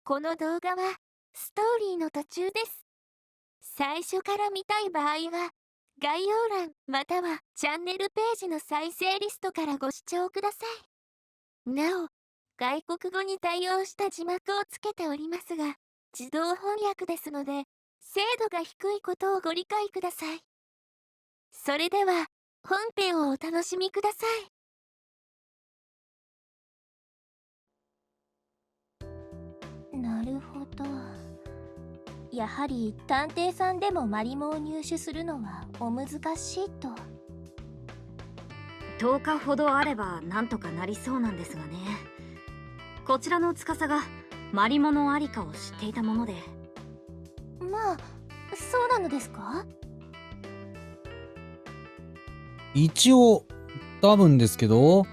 この動画はストーリーの途中です。最初から見たい場合は概要欄またはチャンネルページの再生リストからご視聴ください。なお、外国語に対応した字幕をつけておりますが、自動翻訳ですので、精度が低いことをご理解ください。それでは、本編をお楽しみください。なるほど。やはり探偵さんでもマリモを入手するのはお難しいと。10日ほどあればなんとかなりそうなんですがね。こちらの司がマリモのありかを知っていたもので。まあ、そうなのですか？一応多分ですけど、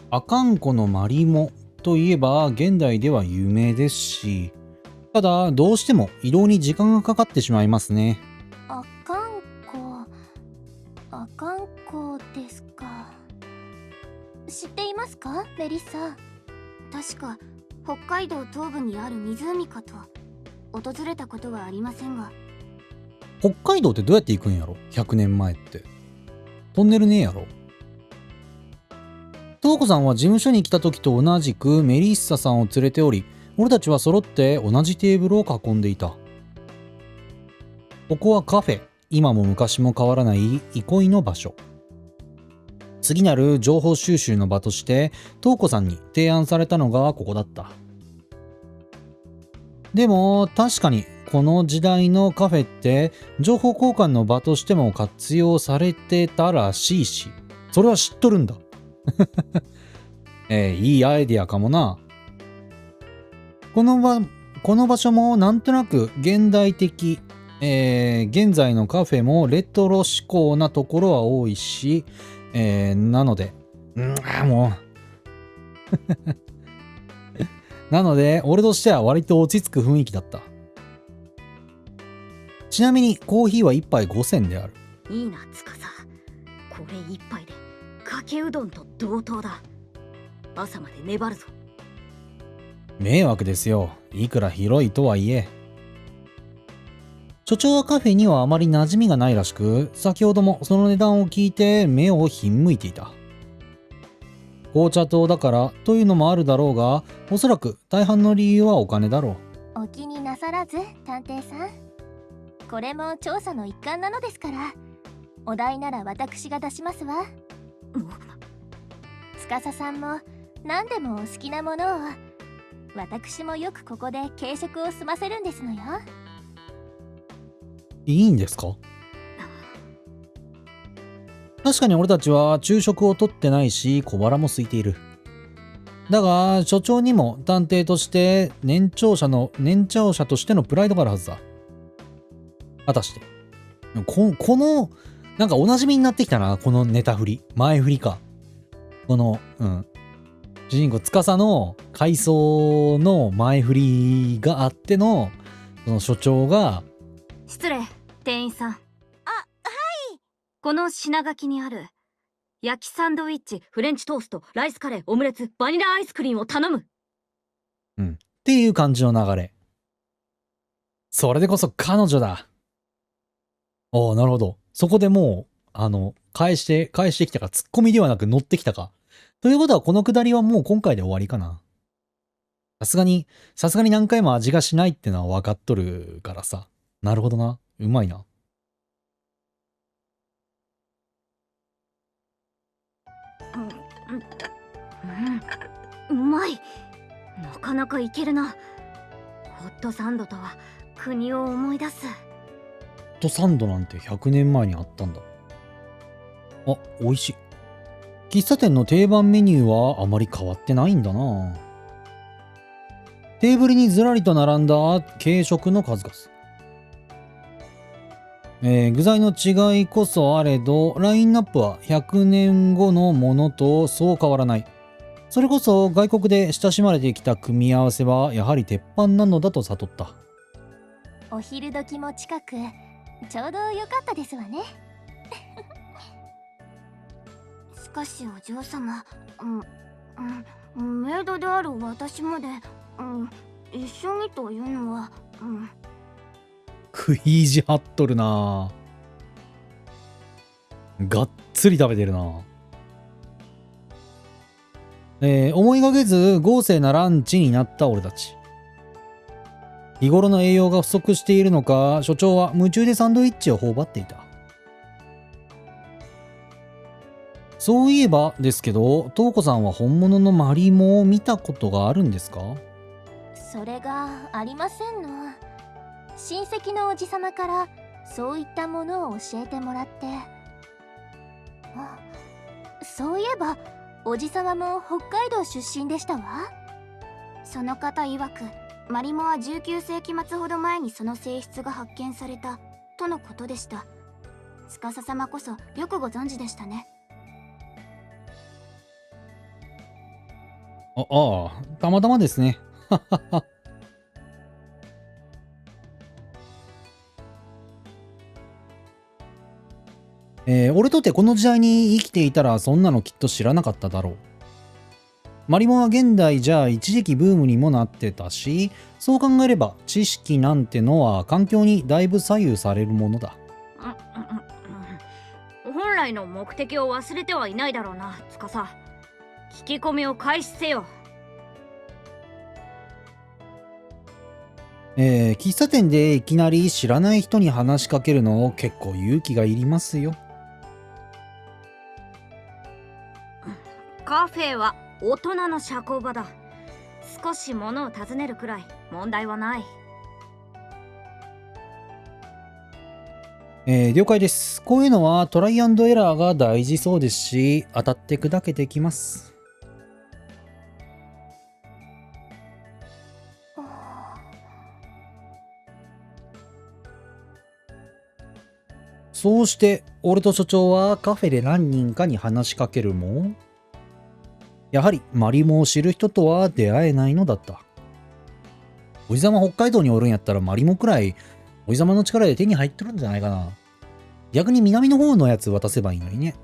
阿寒湖のマリモといえば現代では有名ですし、ただどうしても移動に時間がかかってしまいますね。阿寒湖ですか。知っていますか、メリッサ？確か北海道東部にある湖かと。訪れたことはありませんが。北海道ってどうやって行くんやろ ?100 年前って。トンネルねえやろ。トウコさんは事務所に来た時と同じくメリッサさんを連れており、俺たちは揃って同じテーブルを囲んでいた。ここはカフェ。今も昔も変わらない憩いの場所。次なる情報収集の場としてトウコさんに提案されたのがここだった。でも確かにこの時代のカフェって情報交換の場としても活用されてたらしいし、それは知っとるんだ。いいアイディアかもな。この場所もなんとなく現代的、現在のカフェもレトロ志向なところは多いし、なので、もうなので俺としては割と落ち着く雰囲気だった。ちなみにコーヒーは1杯5000である。いいな司、これ1杯でかけうどんと同等だ。朝まで粘るぞ。迷惑ですよ、いくら広いとはいえ。所長はカフェにはあまり馴染みがないらしく、先ほどもその値段を聞いて目をひんむいていた。紅茶糖だからというのもあるだろうが、おそらく大半の理由はお金だろう。お気になさらず、探偵さん。これも調査の一環なのですから。お代なら私が出しますわ。司さんも何でもお好きなものを。私もよくここで軽食を済ませるんですのよ。いいんですか？確かに俺たちは昼食をとってないし小腹も空いている。だが所長にも探偵として年長者としてのプライドがあるはずだ。果たしてこのなんかおなじみになってきたな、このネタ振り、前振りか。この主人公司の回想の前振りがあってのその所長が。失礼、店員さん。はい。この品書きにある焼きサンドイッチ、フレンチトースト、ライスカレー、オムレツ、バニラアイスクリームを頼む。っていう感じの流れ。それでこそ彼女だ。おお、なるほど。そこでもう返してきたか、ツッコミではなく乗ってきたか。ということはこのくだりはもう今回で終わりかな。さすがに何回も味がしないってのは分かっとるからさ。なるほどな。うまいな。うまい。なかなかいけるな。ホットサンドとは国を思い出す。ホットサンドなんて100年前にあったんだ。あ、美味しい。喫茶店の定番メニューはあまり変わってないんだな。テーブルにずらりと並んだ軽食の数々。具材の違いこそあれど、ラインナップは100年後のものとそう変わらない。それこそ外国で親しまれてきた組み合わせはやはり鉄板なのだと悟った。お昼時も近く、ちょうど良かったですわね。しかしお嬢様、メイドである私まで一緒にというのは、食い意地張っとるな。がっつり食べてるな。思いがけず豪勢なランチになった俺たち。日頃の栄養が不足しているのか、所長は夢中でサンドイッチを頬張っていた。そういえばですけど、トウコさんは本物のマリモを見たことがあるんですか？それがありませんの。親戚のおじさまからそういったものを教えてもらって。あ、そういえばおじさまも北海道出身でしたわ。その方曰く、マリモは19世紀末ほど前にその性質が発見されたとのことでした。司様こそよくご存知でしたね。ああ、たまたまですね。俺とてこの時代に生きていたらそんなのきっと知らなかっただろう。マリモは現代じゃ一時期ブームにもなってたし、そう考えれば知識なんてのは環境にだいぶ左右されるものだ。本来の目的を忘れてはいないだろうな、司。聞き込みを開始せよ。喫茶店でいきなり知らない人に話しかけるの結構勇気がいりますよ。カフェは大人の社交場だ。少し物を尋ねるくらい問題はない。了解です。こういうのはトライアンドエラーが大事そうですし、当たって砕けてきます。そうして俺と所長はカフェで何人かに話しかけるも、やはりマリモを知る人とは出会えないのだった。おじさま北海道におるんやったらマリモくらいおじさまの力で手に入っとるんじゃないかな。逆に南の方のやつ渡せばいいのにね。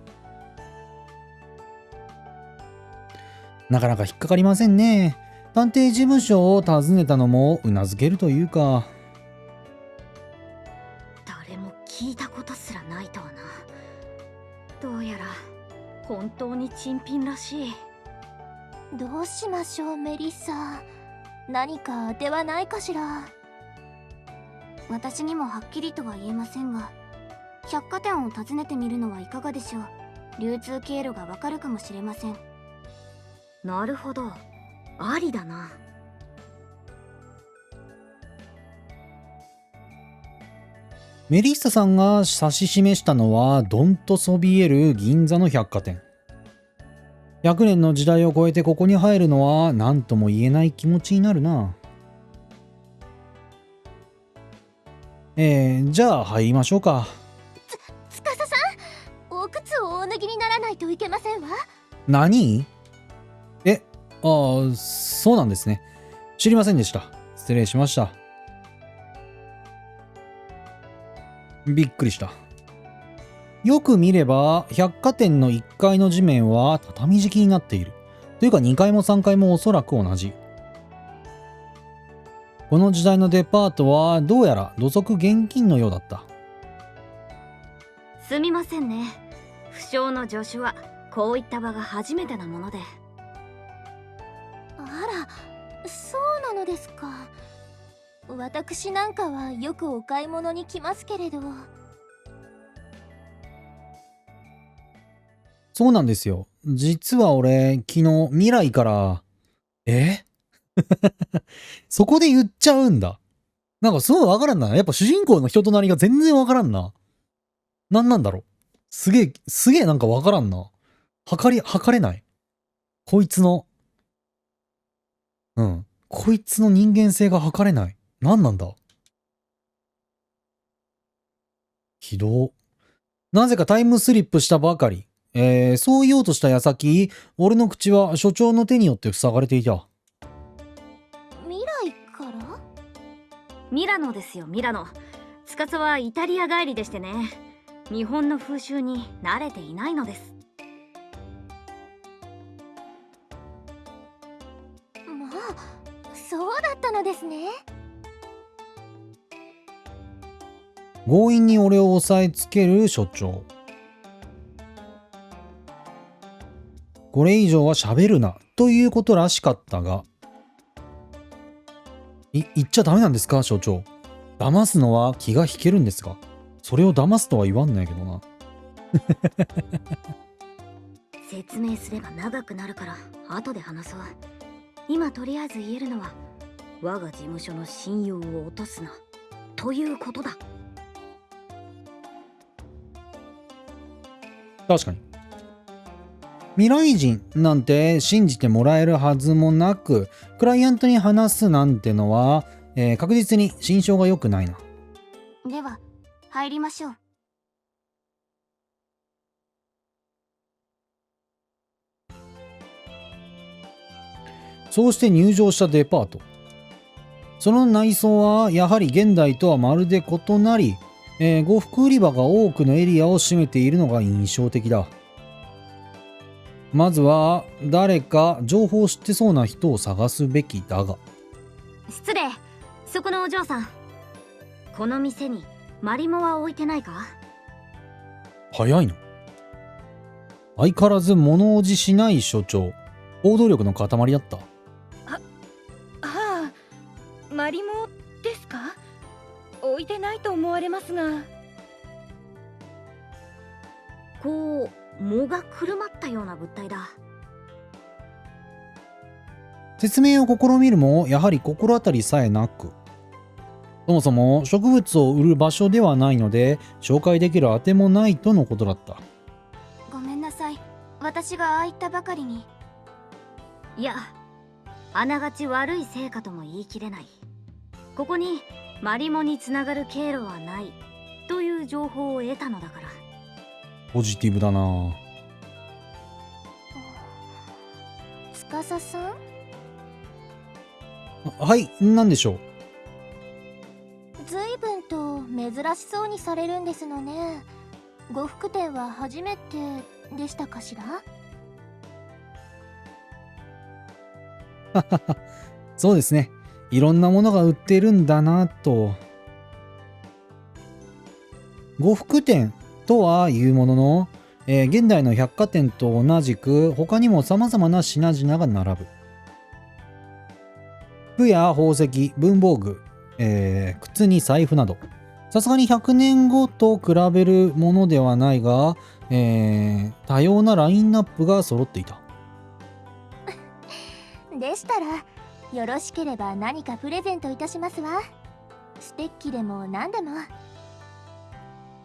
なかなか引っかかりませんね。探偵事務所を訪ねたのもうなずけるというか。誰も聞いたことすらないとはな。どうやら本当に珍品らしい。どうしましょう、メリッサ。何か当てはないかしら。私にもはっきりとは言えませんが、百貨店を訪ねてみるのはいかがでしょう。流通経路がわかるかもしれません。なるほど、ありだな。メリッサさんが指し示したのはどんとそびえる銀座の百貨店。100年の時代を超えてここに入るのは何とも言えない気持ちになるな。じゃあ入りましょうか。司さん、お靴をお脱ぎにならないといけませんわ。何？そうなんですね。知りませんでした。失礼しました。びっくりした。よく見れば百貨店の1階の地面は畳敷きになっている。というか2階も3階もおそらく同じ。この時代のデパートはどうやら土足現金のようだった。すみませんね。不詳の助手はこういった場が初めてなもので。あら、そうなのですか。私なんかはよくお買い物に来ますけれど。そうなんですよ。実は俺、昨日未来から、そこで言っちゃうんだ。なんかすごいわからんな。やっぱ主人公の人となりが全然わからんな。なんだろう。すげえなんかわからんな。測れない。こいつの、こいつの人間性が測れない。なんだ。ひど。なぜかタイムスリップしたばかり。そう言おうとした矢先、俺の口は所長の手によって塞がれていた。未来から？ミラノですよ、ミラノ。司はイタリア帰りでしてね。日本の風習に慣れていないのです。まあ、そうだったのですね。強引に俺を押さえつける所長。これ以上は喋るなということらしかったが、言っちゃダメなんですか所長。騙すのは気が引けるんですが、それを騙すとは言わんないけどな。説明すれば長くなるから後で話そう。今とりあえず言えるのは、我が事務所の信用を落とすなということだ。確かに。未来人なんて信じてもらえるはずもなく、クライアントに話すなんてのは、確実に心象が良くないな。では入りましょう。そうして入場したデパート。その内装はやはり現代とはまるで異なり、呉服売り場が多くのエリアを占めているのが印象的だ。まずは誰か情報を知ってそうな人を探すべきだが。失礼、そこのお嬢さん、この店にマリモは置いてないか？早いの。相変わらず物おじしない所長。行動力の塊だった。はあ、マリモですか？置いてないと思われますが。こう藻がくるまったような物体だ。説明を試みるもやはり心当たりさえなく、そもそも植物を売る場所ではないので紹介できるあてもないとのことだった。ごめんなさい、私がああ言ったばかりに。いや、あながち悪い成果とも言い切れない。ここにマリモにつながる経路はないという情報を得たのだから。ポジティブだな。司さん、はい、何でしょう。ずいぶんと珍しそうにされるんですのね。呉服店は初めてでしたかしら？そうですね。いろんなものが売ってるんだなと。呉服店とはいうものの、現代の百貨店と同じく他にも様々な品々が並ぶ。服や宝石、文房具、靴に財布など、さすがに100年後と比べるものではないが、多様なラインナップが揃っていた。でしたらよろしければ何かプレゼントいたしますわ。ステッキでも何でも。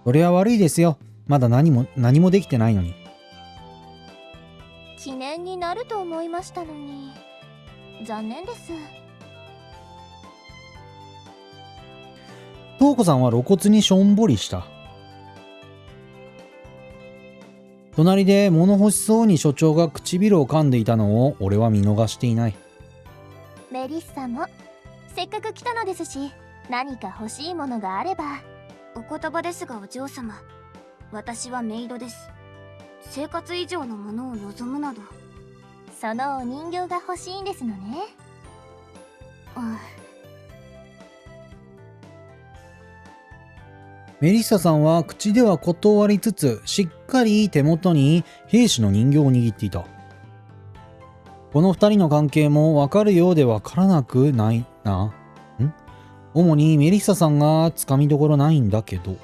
それは悪いですよ。まだ何もできてないのに。記念になると思いましたのに残念です。トウコさんは露骨にしょんぼりした。隣で物欲しそうに所長が唇を噛んでいたのを俺は見逃していない。メリッサもせっかく来たのですし、何か欲しいものがあれば。お言葉ですがお嬢様、私はメイドです。生活以上のものを望むなど。そのお人形が欲しいんですのね。メリッサさんは口では断りつつ、しっかり手元に兵士の人形を握っていた。この二人の関係もわかるようでわからなくないな。主にメリッサさんがつかみどころないんだけど。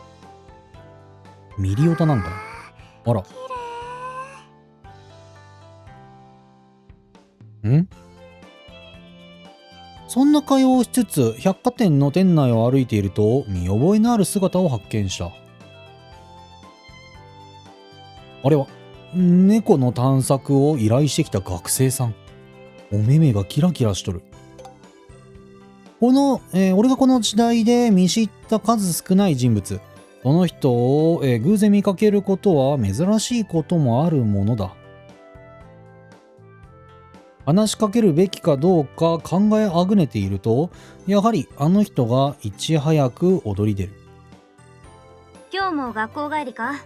ミリオタなんだな。あら。そんな会話をしつつ百貨店の店内を歩いていると見覚えのある姿を発見した。あれは猫の探索を依頼してきた学生さん。お目目がキラキラしとる。俺がこの時代で見知った数少ない人物、その人を、偶然見かけることは珍しいこともあるものだ。話しかけるべきかどうか考えあぐねていると、やはりあの人がいち早く踊り出る。今日も学校帰りか？探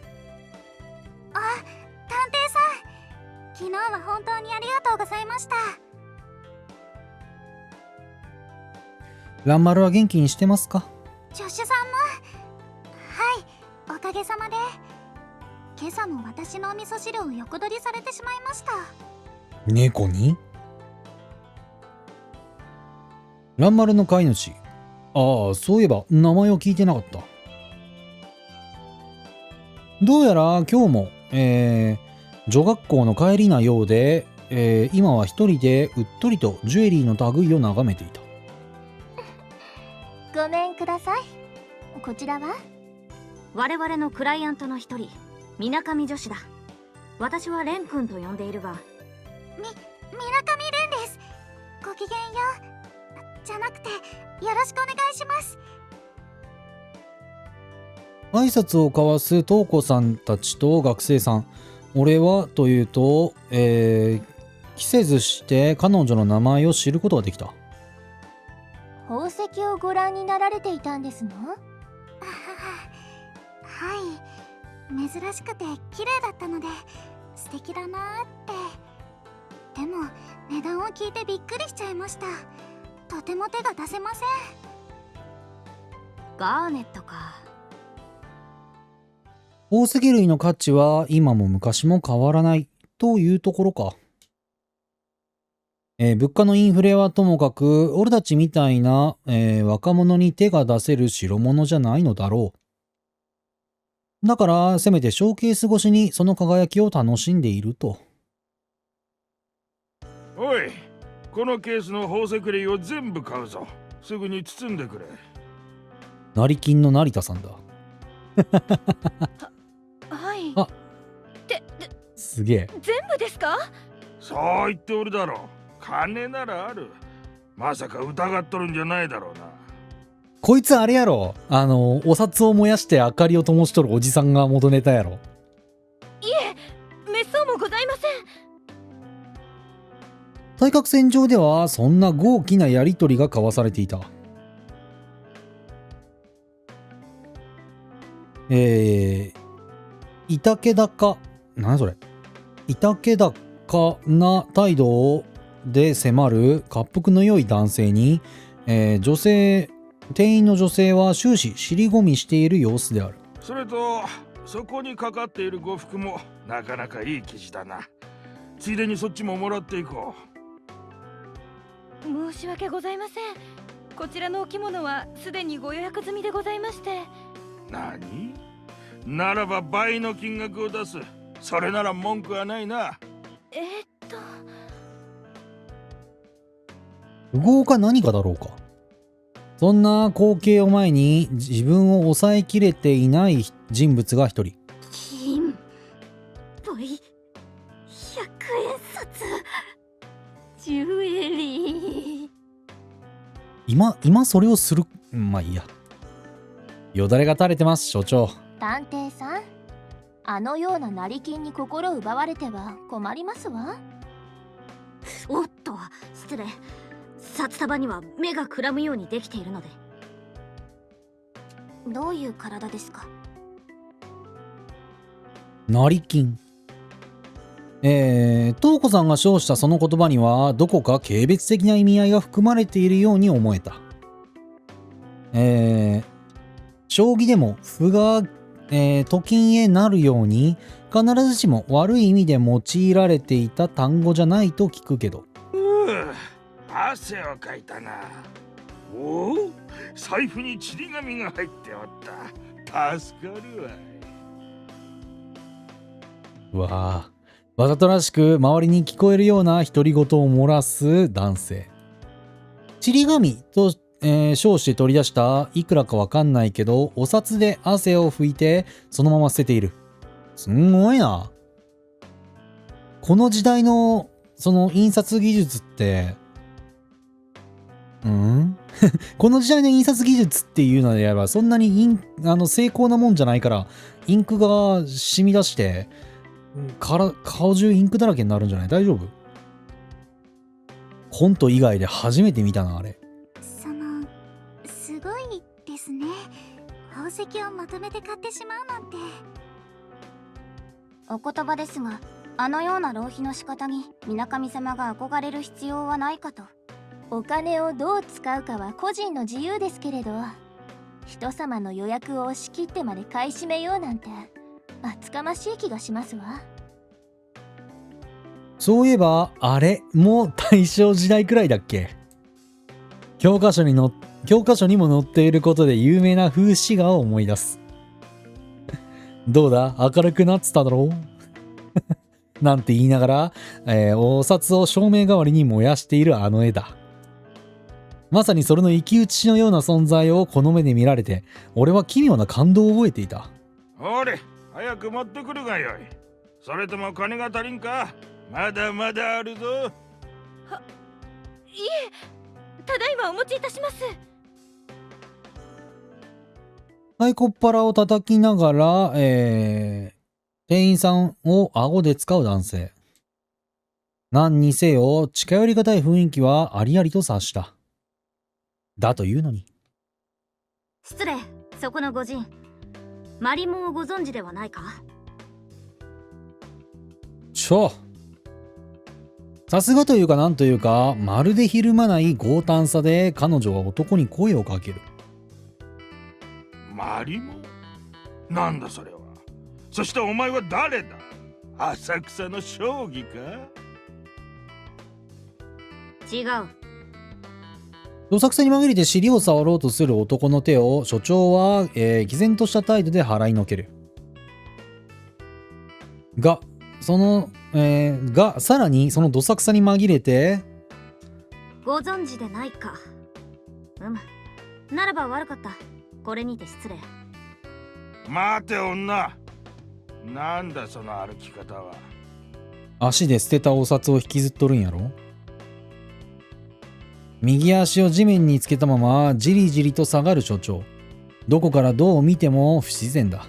偵さん、昨日は本当にありがとうございました。蘭丸は元気にしてますか？助手さんも。はい、おかげさまで。今朝も私のお味噌汁を横取りされてしまいました。猫に？蘭丸の飼い主。ああ、そういえば名前を聞いてなかった。どうやら今日も、女学校の帰りなようで、今は一人でうっとりとジュエリーの類を眺めていた。ごめんください。こちらは？我々のクライアントの一人、水上女子だ。私は蓮くんと呼んでいるが。水上蓮です。ごきげんよう。じゃなくて、よろしくお願いします。挨拶を交わす瞳子さんたちと学生さん。俺はというと、期せずして彼女の名前を知ることができた。宝石をご覧になられていたんですの？はい、珍しくて綺麗だったので素敵だなーって。でも値段を聞いてびっくりしちゃいました。とても手が出せません。ガーネットか。宝石類の価値は今も昔も変わらないというところか。物価のインフレはともかく、俺たちみたいな、若者に手が出せる代物じゃないのだろう。だから、せめてショーケース越しにその輝きを楽しんでいると。おい、このケースの宝石類を全部買うぞ。すぐに包んでくれ。成金の成田さんだ。はい。あ、すげえ。全部ですか？そう言っておるだろう。金ならある。まさか疑っとるんじゃないだろうな。こいつあれやろ。お札を燃やして明かりを灯しとるおじさんが元ネタやろ。いえ、めっそうもございません。対角線上ではそんな豪気なやりとりが交わされていた。いたけだか、何それ。いたけだかな態度で迫る滑腹の良い男性に、店員の女性は終始尻込みしている様子である。それと、そこにかかっている呉服もなかなかいい生地だな。ついでにそっちももらっていこ申し訳ございません。こちらのお着物はすでにご予約済みでございまして。何？ならば倍の金額を出す。それなら文句はないな。富豪か何かだろうか。そんな光景を前に自分を抑えきれていない人物が一人。金倍100円札ジュエリー。今それをする。まあいいや。よだれが垂れてます、所長。探偵さん、あのような成金に心奪われては困りますわ。おっと、失礼。札束には目がくらむようにできているので。どういう体ですか？成金。東子さんが称したその言葉にはどこか軽蔑的な意味合いが含まれているように思えた。将棋でも歩が、と金へなるように必ずしも悪い意味で用いられていた単語じゃないと聞くけど。汗をかいたな。おお、財布にちり紙が入っておった。助かるわい。うわあ、わざとらしく周りに聞こえるような独り言を漏らす男性。ちり紙と、称して取り出したいくらかわかんないけどお札で汗を拭いてそのまま捨てている。すんごいな。この時代のその印刷技術ってこの時代の印刷技術っていうのであればそんなに精巧なもんじゃないからインクが染み出して顔中インクだらけになるんじゃない？大丈夫？コント以外で初めて見たな、あれ。すごいですね。宝石をまとめて買ってしまうなんて。お言葉ですが、あのような浪費の仕方に水上様が憧れる必要はないかと。お金をどう使うかは個人の自由ですけれど、人様の予約を押し切ってまで買い占めようなんて厚かましい気がしますわ。そういえば、あれも大正時代くらいだっけ？教科書にも載っていることで有名な風刺画を思い出す。どうだ、明るくなってただろうなんて言いながら、お札を照明代わりに燃やしているあの絵だ。まさにそれの生き写しのような存在をこの目で見られて、俺は奇妙な感動を覚えていた。ほれ、早く持ってくるがよい。それとも金が足りんか？まだまだあるぞ。いえ、ただいまお持ちいたします。太鼓っ腹を叩きながら、店員さんを顎で使う男性。何にせよ、近寄りがたい雰囲気はありありと察した。だというのに。失礼、そこの御仁。マリモをご存知ではないか？さすがというかなんというか、まるでひるまない強胆さで彼女は男に声をかける。マリモ？なんだそれは。そしてお前は誰だ？浅草の将棋か？違う。どさくさに紛れて尻を触ろうとする男の手を所長は、毅然とした態度で払いのける。が、さらにそのどさくさに紛れて、ご存知でないか。ならば悪かった。これにて失礼。待て女。なんだその歩き方は。足で捨てたお札を引きずっとるんやろ？右足を地面につけたままじりじりと下がる所長。どこからどう見ても不自然だ。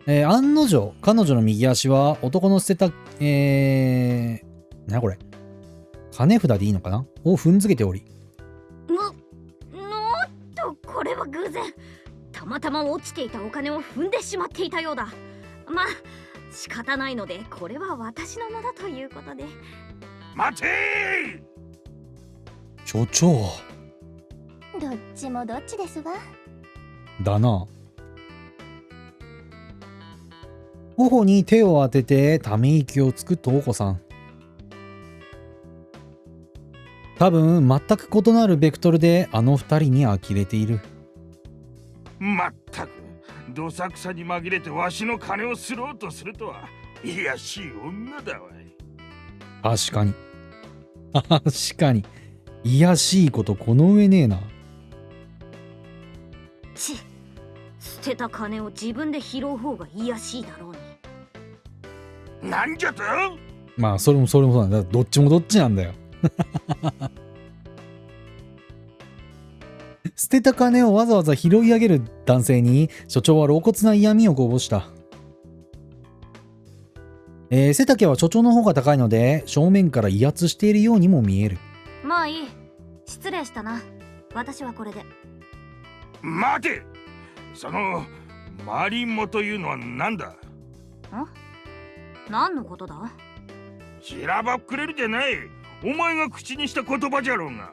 案の定、彼女の右足は男の捨てた、なこれ。金札でいいのかなを踏んづけており。これは偶然。たまたま落ちていたお金を踏んでしまっていたようだ。まあ、仕方ないので、これは私のものということで。待てー！所長。どっちもどっちですわ。だな。頬に手を当ててため息をつく瞳子さん。多分全く異なるベクトルであの二人に呆れている。まったくどさくさに紛れてわしの金をすろうとするとは。いやしい女だわい。確かに。確かに。いやしいことこの上ねえな。捨てた金を自分で拾う方がいやしいだろうに。なんじゃと？まあそれもそうなんだ。どっちもどっちなんだよ。捨てた金をわざわざ拾い上げる男性に所長は露骨な嫌味をこぼした。背丈は所長の方が高いので正面から威圧しているようにも見える。まあいい。失礼したな。私はこれで。待て！そのマリモというのは何だ？何のことだ？しらばっくれるでない。お前が口にした言葉じゃろうが。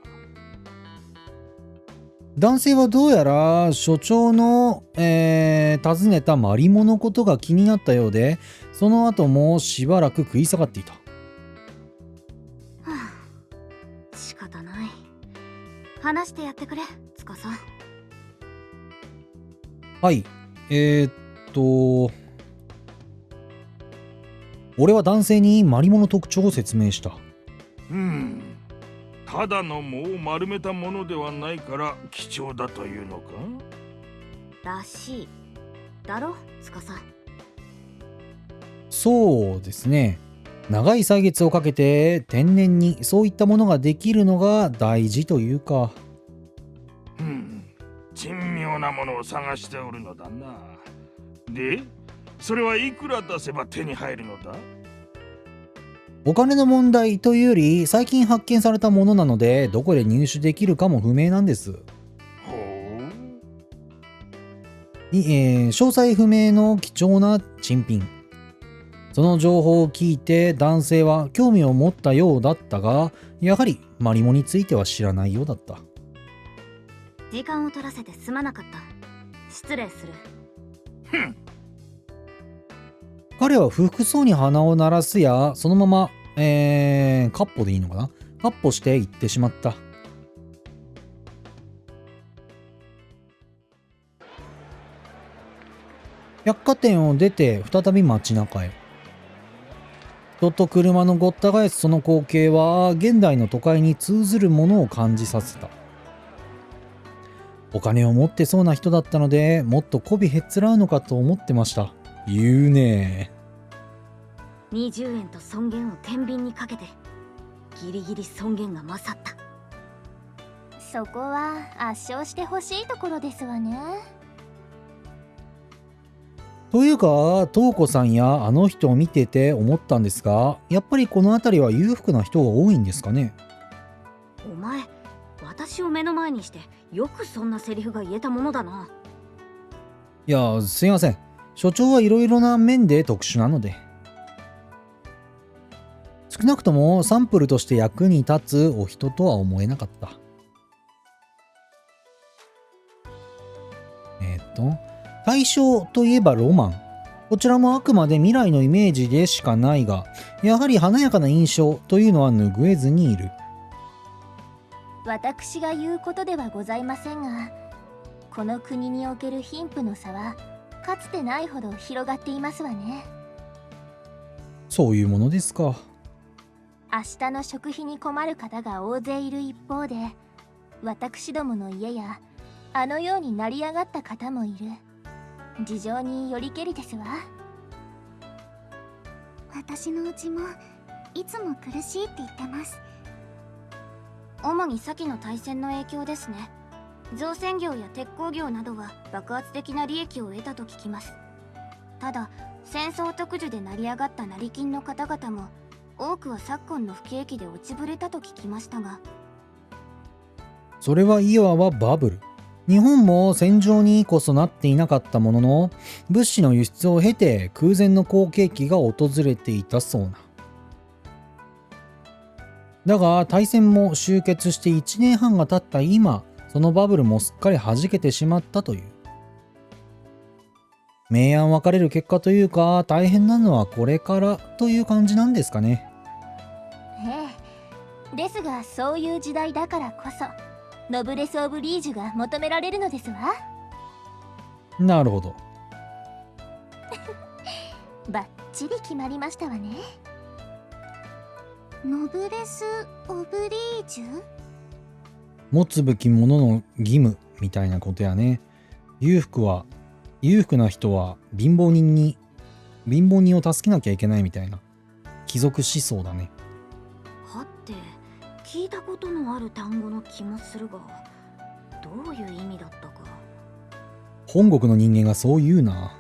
男性はどうやら所長の、尋ねたマリモのことが気になったようで、その後もしばらく食い下がっていた。仕方ない。話してやってくれ、司。はい。俺は男性にマリモの特徴を説明した。ただの藻を丸めたものではないから貴重だというのからしい。だろ、司。そうですね。長い歳月をかけて天然にそういったものができるのが大事というか。珍妙なものを探しておるのだな。で、それはいくら出せば手に入るのだ？お金の問題というより最近発見されたものなのでどこで入手できるかも不明なんです。詳細不明の貴重な珍品。その情報を聞いて男性は興味を持ったようだったが、やはりマリモについては知らないようだった。時間を取らせてすまなかった。失礼する。彼は不服そうに鼻を鳴らすや、そのまま、カッポでいいのかな、カッポして行ってしまった。百貨店を出て再び街中へ。人と車のごった返すその光景は現代の都会に通ずるものを感じさせた。お金を持ってそうな人だったので、もっと媚びへつらうのかと思ってました。言うね20円と尊厳を天秤にかけて、ギリギリ尊厳が勝った。そこは圧勝してほしいところですわね。というか、トウコさんやあの人を見てて思ったんですが、やっぱりこの辺りは裕福な人が多いんですかね。お前、私を目の前にしてよくそんなセリフが言えたものだな。いや、すいません。所長はいろいろな面で特殊なので。少なくともサンプルとして役に立つお人とは思えなかった。対象といえばロマン。こちらもあくまで未来のイメージでしかないが、やはり華やかな印象というのは拭えずにいる。私が言うことではございませんが、この国における貧富の差はかつてないほど広がっていますわね。そういうものですか。明日の食費に困る方が大勢いる一方で、私どもの家やあのように成り上がった方もいる。事情によりけりですわ。私のうちもいつも苦しいって言ってます。主に先の大戦の影響ですね。造船業や鉄鋼業などは爆発的な利益を得たと聞きます。ただ戦争特需で成り上がった成金の方々も多くは昨今の不景気で落ちぶれたと聞きましたが。それはいわばバブル。日本も戦場にこそなっていなかったものの、物資の輸出を経て空前の好景気が訪れていたそうな。だが大戦も終結して1年半が経った今、そのバブルもすっかり弾けてしまったという。明暗分かれる結果というか、大変なのはこれからという感じなんですかね。ええ。ですがそういう時代だからこそ、ノブレス・オブリージュが求められるのですわ。なるほど。バッチリ決まりましたわね。ノブレス・オブリージュ？持つべきものの義務みたいなことやね。裕福な人は貧乏人を助けなきゃいけないみたいな貴族思想だね。はって聞いたことのある単語の気もするが、どういう意味だったか。本国の人間がそう言うな。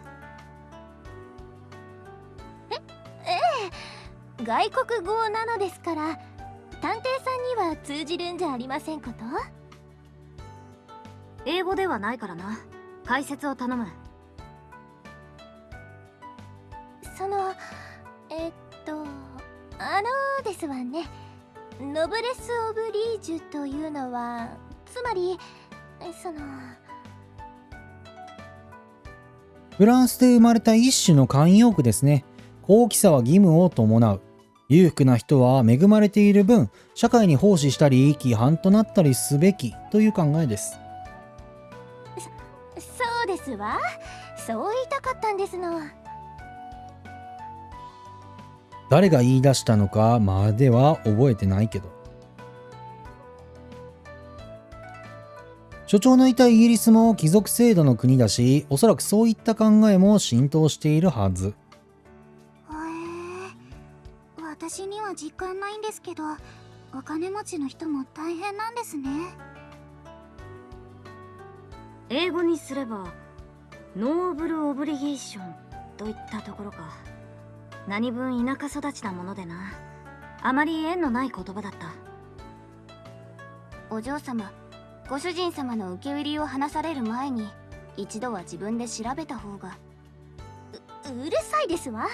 外国語なのですから、探偵さんには通じるんじゃありませんこと。英語ではないからな。解説を頼む。そのですわね、ノブレス・オブリージュというのは、つまりフランスで生まれた一種の慣用句ですね。高貴さは義務を伴う。裕福な人は恵まれている分、社会に奉仕したり規範となったりすべきという考えです。そうですわ。そう言いたかったんですの。誰が言い出したのかまでは覚えてないけど。所長のいたイギリスも貴族制度の国だし、おそらくそういった考えも浸透しているはず。私には実感ないんですけど、お金持ちの人も大変なんですね。英語にすればノーブル・オブリゲーションといったところか。何分田舎育ちなものでな、あまり縁のない言葉だった。お嬢様、ご主人様の受け売りを話される前に一度は自分で調べた方が。うるさいですわ。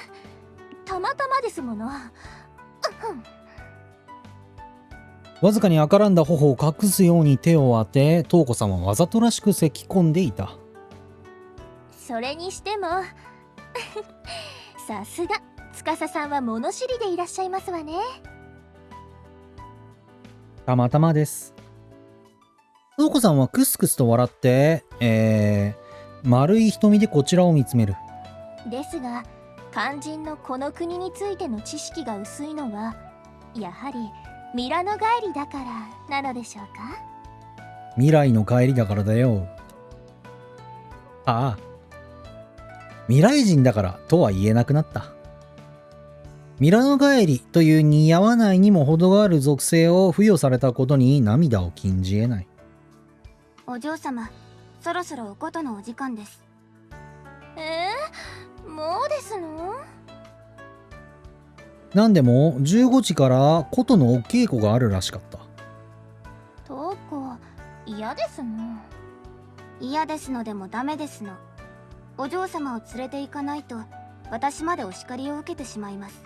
たまたまですもの。わずかに赤らんだ頬を隠すように手を当て、瞳子さんはわざとらしく咳き込んでいた。それにしてもさすが司さんは物知りでいらっしゃいますわね。たまたまです。瞳子さんはクスクスと笑って、丸い瞳でこちらを見つめる。ですが肝心のこの国についての知識が薄いのはやはりミラノ帰りだからなのでしょうか。未来の帰りだからだよ。ああ、未来人だからとは言えなくなった。ミラノ帰りという似合わないにも程がある属性を付与されたことに涙を禁じ得ない。お嬢様、そろそろおことのお時間です。もうですの？なんでも15時から琴のお稽古があるらしかった。瞳子、嫌ですの？嫌ですのでもダメですの。お嬢様を連れて行かないと私までお叱りを受けてしまいます。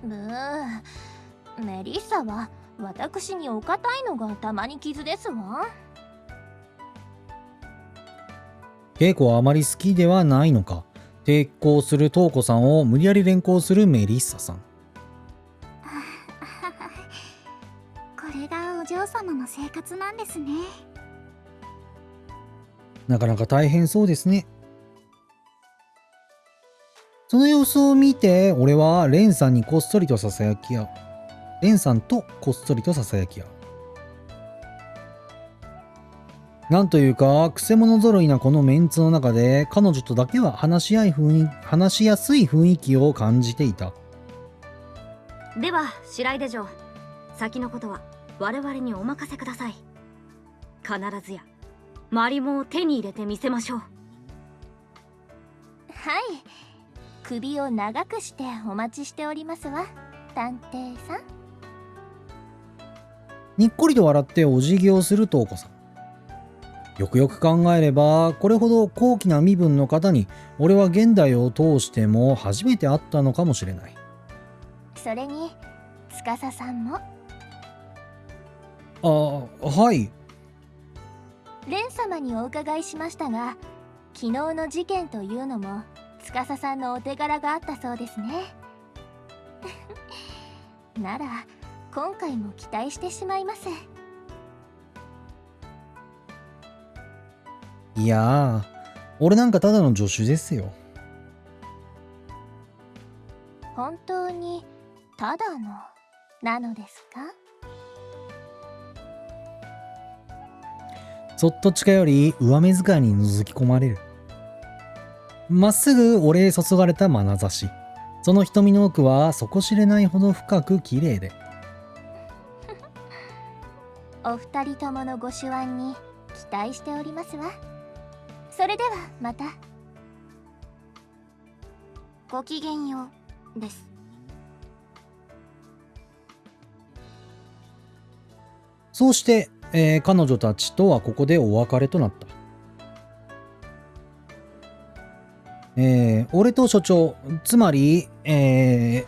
メリッサは私にお堅いのがたまに傷ですわ。稽古はあまり好きではないのか、抵抗する瞳子さんを無理やり連行するメリッサさん。これがお嬢様の生活なんですね。なかなか大変そうですね。その様子を見て、俺はレンさんにこっそりと囁き合う。レンさんとこっそりと囁き合う。なんというか、くせ者揃いなこのメンツの中で、彼女とだけは話しやすい雰囲気を感じていた。では白出城、先のことは我々にお任せください。必ずやマリモを手に入れてみせましょう。はい、首を長くしてお待ちしておりますわ、探偵さん。にっこりと笑ってお辞儀をする瞳子さん。よくよく考えれば、これほど高貴な身分の方に俺は現代を通しても初めて会ったのかもしれない。それに司さんも。はい。レン様にお伺いしましたが、昨日の事件というのも司さんのお手柄があったそうですね。なら今回も期待してしまいます。いやー、俺なんかただの助手ですよ。本当にただのなのですか？そっと近寄り上目遣いに覗き込まれる。まっすぐ俺へ注がれた眼差し。その瞳の奥は底知れないほど深く綺麗で。お二人とものご手腕に期待しておりますわ。それではまた。ごきげんようです。そうして、彼女たちとはここでお別れとなった。俺と所長、つまり、チェ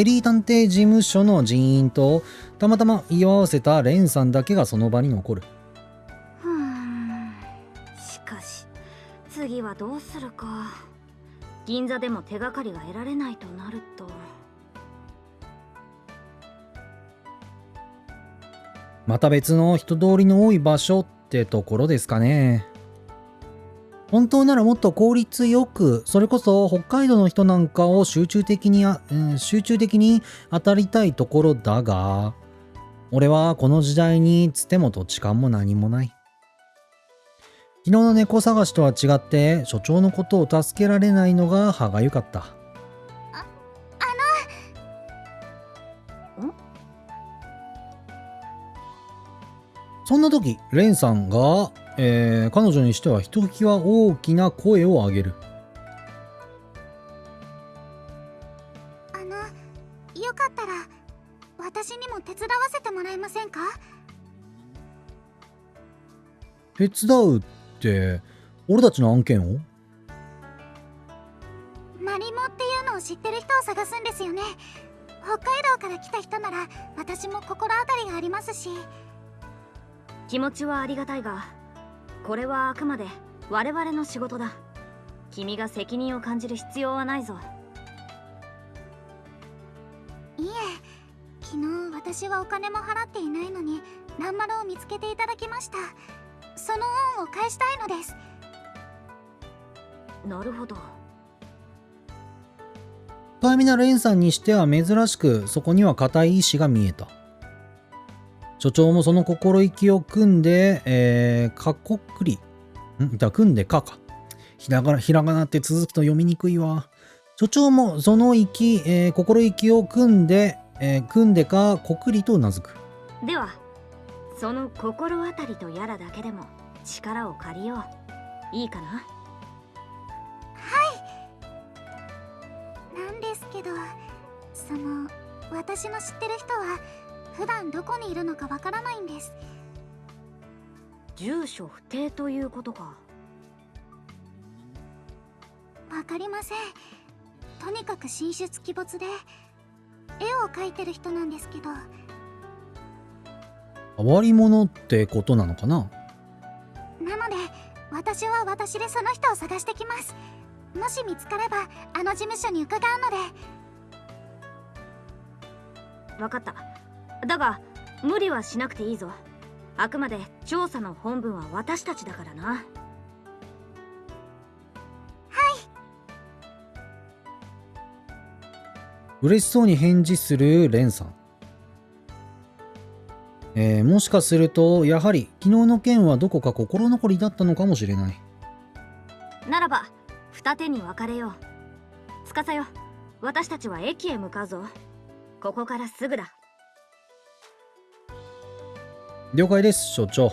リー探偵事務所の人員とたまたま居合わせたレンさんだけがその場に残る。しかし次はどうするか。銀座でも手がかりが得られないとなると。また別の人通りの多い場所ってところですかね。本当ならもっと効率よく、それこそ北海道の人なんかを集中的に当たりたいところだが、俺はこの時代につても土地勘も何もない。昨日の猫探しとは違って所長のことを助けられないのが歯がゆかった。そんな時、レンさんが、彼女にしてはひときわ大きな声を上げる。よかったら私にも手伝わせてもらえませんか？手伝うって、俺たちの案件を？マリモっていうのを知ってる人を探すんですよね。北海道から来た人なら私も心当たりがありますし。気持ちはありがたいが、これはあくまで我々の仕事だ。君が責任を感じる必要はないぞ。いえ、昨日私はお金も払っていないのに蘭丸を見つけていただきました。その恩を返したいのです。なるほど。控えめなレンさんにしては珍しくそこには固い意志が見えた。所長もその心意気を組んで、かっこくり。組んでか。ひらがなって続くと読みにくいわ。所長もその心意気を組んでかこくりとうなずく。では、その心当たりとやらだけでも力を借りよう。いいかな？なんですけど、私の知ってる人は普段どこにいるのかわからないんです。住所不定ということか。わかりません。とにかく神出鬼没で絵を描いてる人なんですけど。変わり者ってことなのかな？なので私は私でその人を探してきます。もし見つかればあの事務所に伺うので。わかった。だが無理はしなくていいぞ。あくまで調査の本分は私たちだからな。嬉しそうに返事するレンさん。もしかするとやはり昨日の件はどこか心残りだったのかもしれない。ならば二手に分かれよう。司よ、私たちは駅へ向かうぞ。ここからすぐだ。了解です、所長。